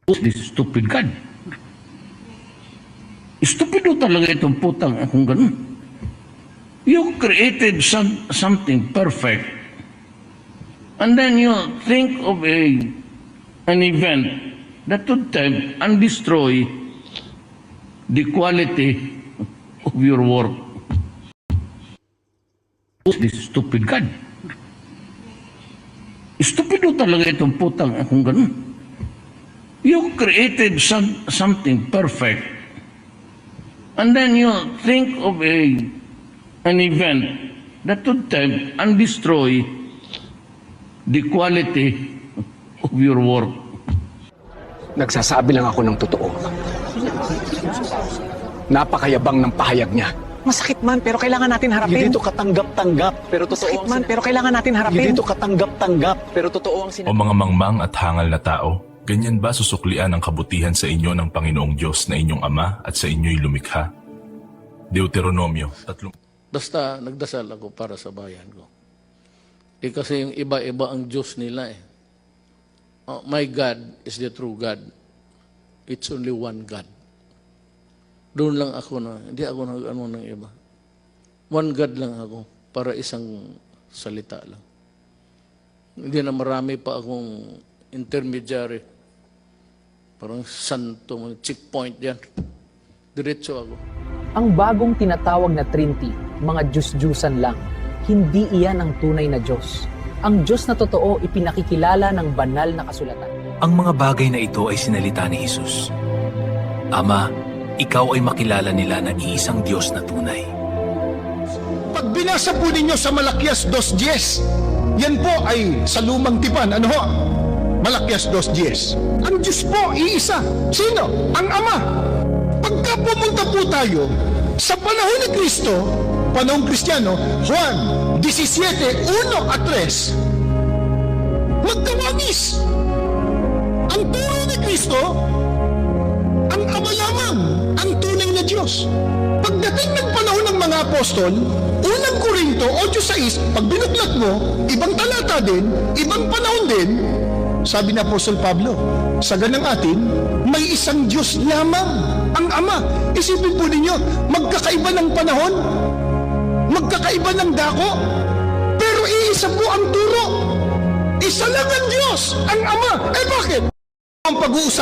This stupid God. Stupido talaga itong putang akong ganun. You created something perfect, and then you think of an event that would tempt and destroy the quality of your work. This stupid God. Stupido talaga itong putang akong ganun. You created something perfect, and then you think of an event that would tempt and destroy the quality of your work. Nagsasabi lang ako ng totoo. Napakayabang ng pahayag niya. Masakit man, pero kailangan natin harapin. Hindi dito katanggap-tanggap, pero totoo Masakit man, pero kailangan natin harapin. Hindi dito katanggap-tanggap, pero totoo ang O mga mangmang at hangal na tao, ganyan ba susuklian ang kabutihan sa inyo ng Panginoong Diyos na inyong Ama at sa inyo'y lumikha? Deuteronomio 3. Basta nagdasal ako para sa bayan ko. Kasi yung iba-iba ang Diyos nila eh. Oh, my God is the true God. It's only one God. Doon lang ako na, hindi ako nag-ano ng iba. One God lang ako para isang salita lang. Hindi na marami pa akong intermediary. Parang santo, checkpoint yan. Diretso ako. Ang bagong tinatawag na Trinity, mga Diyos-Diyusan lang. Hindi iyan ang tunay na Diyos. Ang Diyos na totoo ipinakikilala ng banal na kasulatan. Ang mga bagay na ito ay sinalita ni Jesus. Ama, ikaw ay makilala nila na iisang Diyos na tunay. Pag binasa po ninyo sa Malakias 2:10, yan po ay sa lumang tipan. Ano ho? Malakias 2:10. Ang Diyos po, iisa. Sino? Ang Ama. Pagka pumunta po tayo sa panahon ni Kristo, panahon Kristiyano, Juan 17:1 at 3, magkawangis. Ang tunay ni Kristo, ang Ama lamang, ang tunay na Diyos. Pagdating ng panahon ng mga apostol, unang Korinto 8:6, pag binuklat mo, ibang talata din, ibang panahon din, sabi ni Apostol Pablo, sa ganang atin, may isang Diyos lamang, ang Ama. Isipin po ninyo, magkakaiba ng panahon, magkakaiba ng dako, pero iisa po ang turo. Isa lang ang Diyos, ang Ama. Eh bakit? Ang pag-uusap